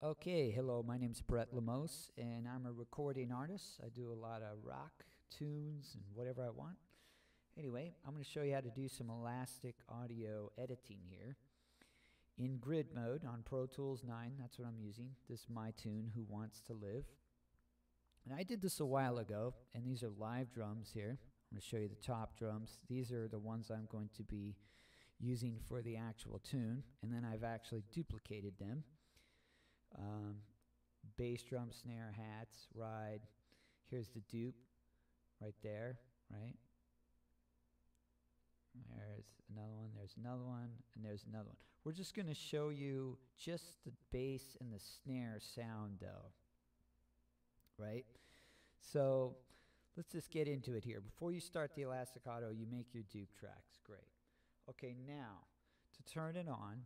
Okay, hello, my name's Brett Lemos, and I'm a recording artist. I do a lot of rock tunes and whatever I want. Anyway, I'm going to show you how to do some elastic audio editing here. In grid mode on Pro Tools 9, that's what I'm using. This is my tune, Who Wants to Live. And I did this a while ago, and these are live drums here. I'm going to show you the top drums. These are the ones I'm going to be using for the actual tune, and then I've actually duplicated them. Bass drum, snare, hats, ride. Here's the dupe right there, right? There's another one, there's another one, and there's another one. We're just going to show you just the bass and the snare sound though, right? So let's just get into it here. Before you start the elastic auto, you make your dupe tracks. Great. Okay, now to turn it on,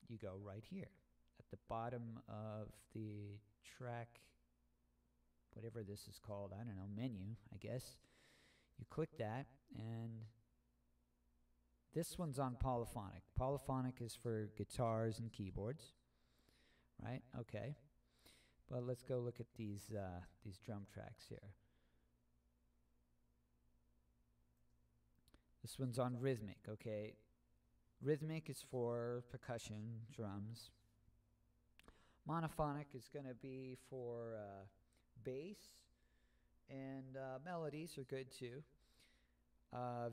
you go right here at the bottom of the track, whatever this is called, I don't know, menu, I guess. You click that, and this one's on polyphonic. Polyphonic is for guitars and keyboards, right? Okay. But let's go look at these drum tracks here. This one's on rhythmic, okay? Rhythmic is for percussion, drums. Monophonic is going to be for bass, and melodies are good too.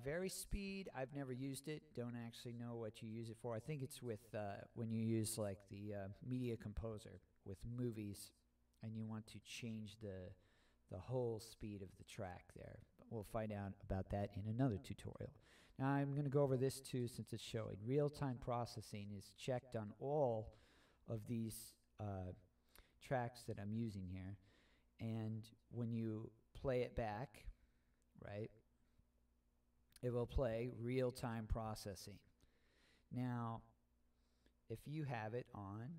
Vari-Speed, I've never used it. Don't actually know what you use it for. I think it's with when you use like the Media Composer with movies, and you want to change the whole speed of the track there. But we'll find out about that in another tutorial. Now I'm going to go over this too since it's showing. Real-time processing is checked on all of these tracks that I'm using here, and when you play it back, right, it will play real-time processing. Now if you have it on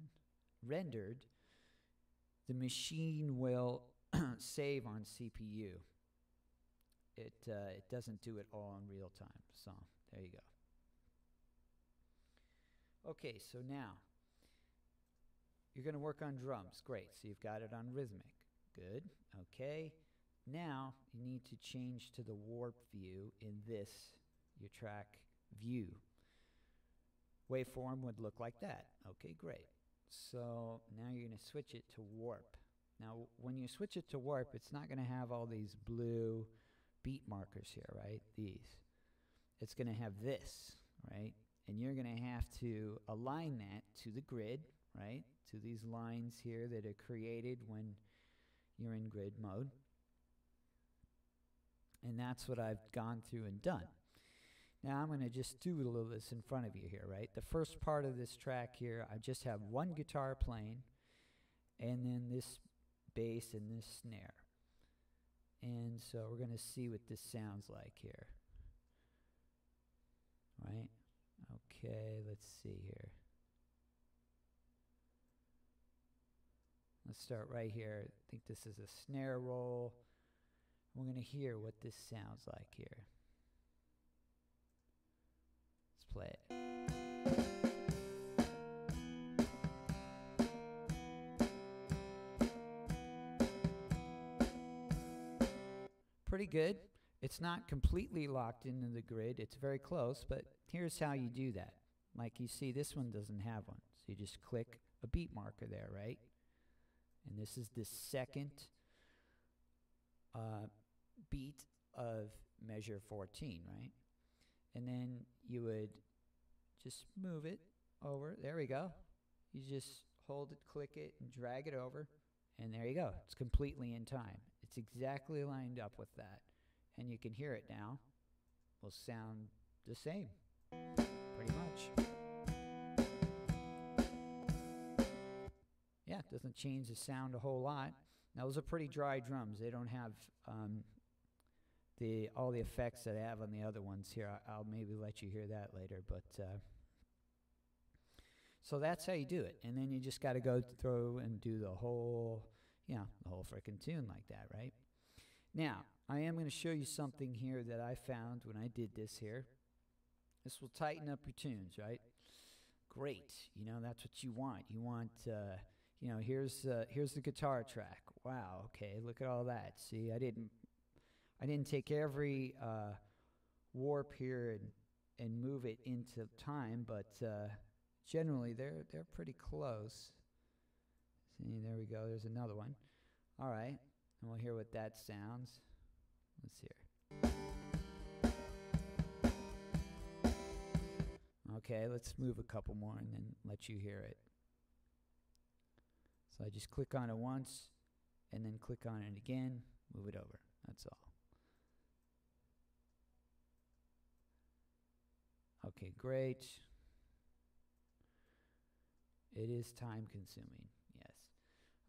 rendered, the machine will save on CPU. It doesn't do it all in real time, so there you go. Okay, so now you're going to work on drums. Great. So you've got it on rhythmic. Good. Okay. Now you need to change to the warp view in this, your track view. Waveform would look like that. Okay, great. So now you're going to switch it to warp. Now when you switch it to warp, it's not going to have all these blue beat markers here, right? These. It's going to have this, right? And you're going to have to align that to the grid, right? To these lines here that are created when you're in grid mode. And that's what I've gone through and done. Now I'm going to just doodle this in front of you here, right? The first part of this track here, I just have one guitar playing, and then this bass and this snare. And so we're going to see what this sounds like here. Right? Okay, let's see here. Let's start right here. I think this is a snare roll. We're going to hear what this sounds like here. Let's play it. Pretty good. It's not completely locked into the grid. It's very close, but here's how you do that. Like you see, this one doesn't have one. So you just click a beat marker there, right? And this is the second beat of measure 14, right? And then you would just move it over. There we go. You just hold it, click it, and drag it over. And there you go. It's completely in time. It's exactly lined up with that. And you can hear it now. Will sound the same, pretty much. Yeah, it doesn't change the sound a whole lot. Now, those are pretty dry drums. They don't have all the effects that I have on the other ones here. I'll maybe let you hear that later. But so that's how you do it. And then you just got to go through and do the whole, the whole frickin' tune like that, right? Now, I am going to show you something here that I found when I did this here. This will tighten up your tunes, right? Great. That's what you want. You want here's the guitar track. Wow, okay, look at all that. See, I didn't take every warp here and move it into time, but generally they're pretty close. See, there we go. There's another one. All right, and we'll hear what that sounds. Let's hear. Okay, let's move a couple more and then let you hear it. So I just click on it once, and then click on it again, move it over. That's all. Okay, great. It is time consuming, yes.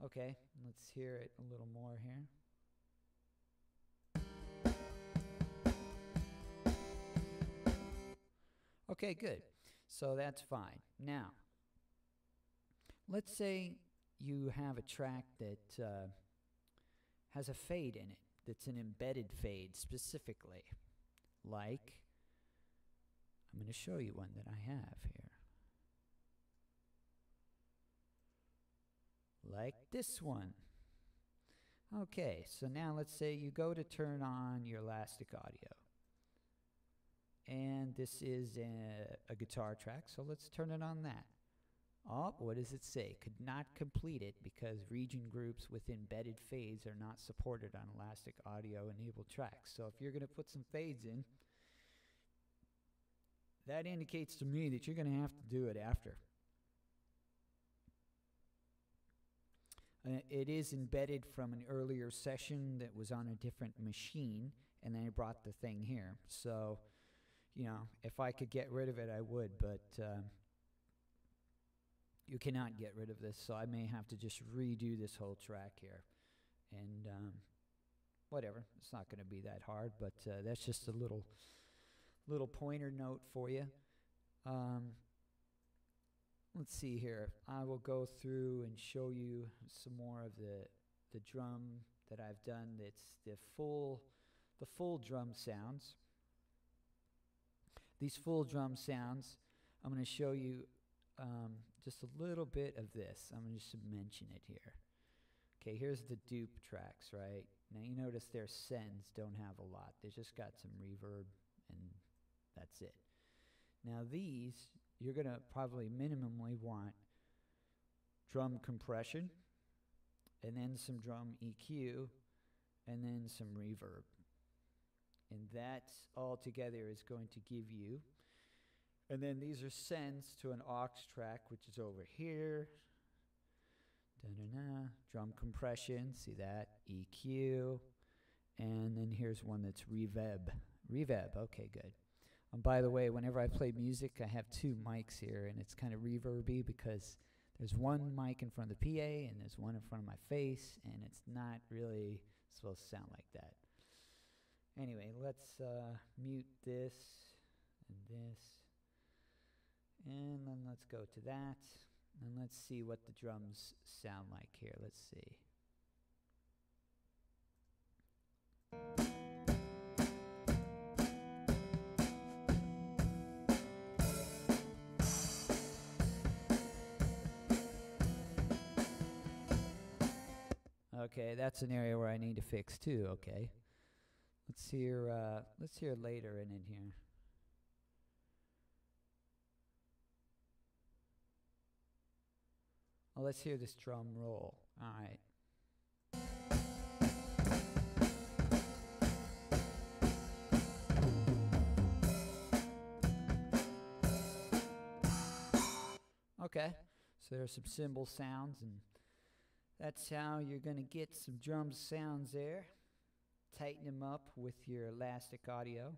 Okay, let's hear it a little more here. Okay, good. So that's fine. Now, let's say you have a track that has a fade in it, that's an embedded fade specifically. Like, I'm going to show you one that I have here. Like this one. Okay, so now let's say you go to turn on your elastic audio. And this is a guitar track, so let's turn it on that. Oh, what does it say? Could not complete it because region groups with embedded fades are not supported on elastic audio enabled tracks. So if you're going to put some fades in, that indicates to me that you're going to have to do it after. It is embedded from an earlier session that was on a different machine, and then I brought the thing here. So, if I could get rid of it, I would, but you cannot get rid of this, so I may have to just redo this whole track here. And whatever, it's not going to be that hard, but that's just a little pointer note for you. Let's see here. I will go through and show you some more of the drum that I've done. That's the full drum sounds. These full drum sounds, I'm going to show you just a little bit of this. I'm going to just mention it here. Okay, here's the dupe tracks, right? Now you notice their sends don't have a lot. They just got some reverb and that's it. Now these, you're going to probably minimally want drum compression, and then some drum EQ, and then some reverb. And that all together is going to give you, and then these are sends to an aux track, which is over here. Da-da-da. Drum compression, see that? EQ. And then here's one that's reverb. Reverb, okay, good. And by the way, whenever I play music, I have two mics here, and it's kind of reverby because there's one mic in front of the PA, and there's one in front of my face, and it's not really supposed to sound like that. Anyway, let's mute this and this, and then let's go to that, and let's see what the drums sound like here. Let's see. Okay, that's an area where I need to fix too. Okay, let's hear later in here. Well, let's hear this drum roll. All right. Okay, so there's some cymbal sounds, and that's how you're going to get some drum sounds there. Tighten them up with your elastic audio.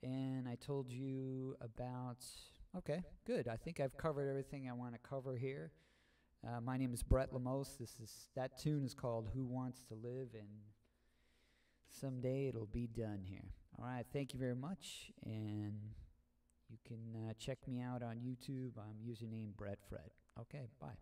And I told you about, okay, good. I think I've covered everything I want to cover here. My name is Brett Lemos. That tune is called Who Wants to Live, and someday it'll be done here. All right, thank you very much, and you can check me out on YouTube. I'm username Brett Fred. Okay, bye.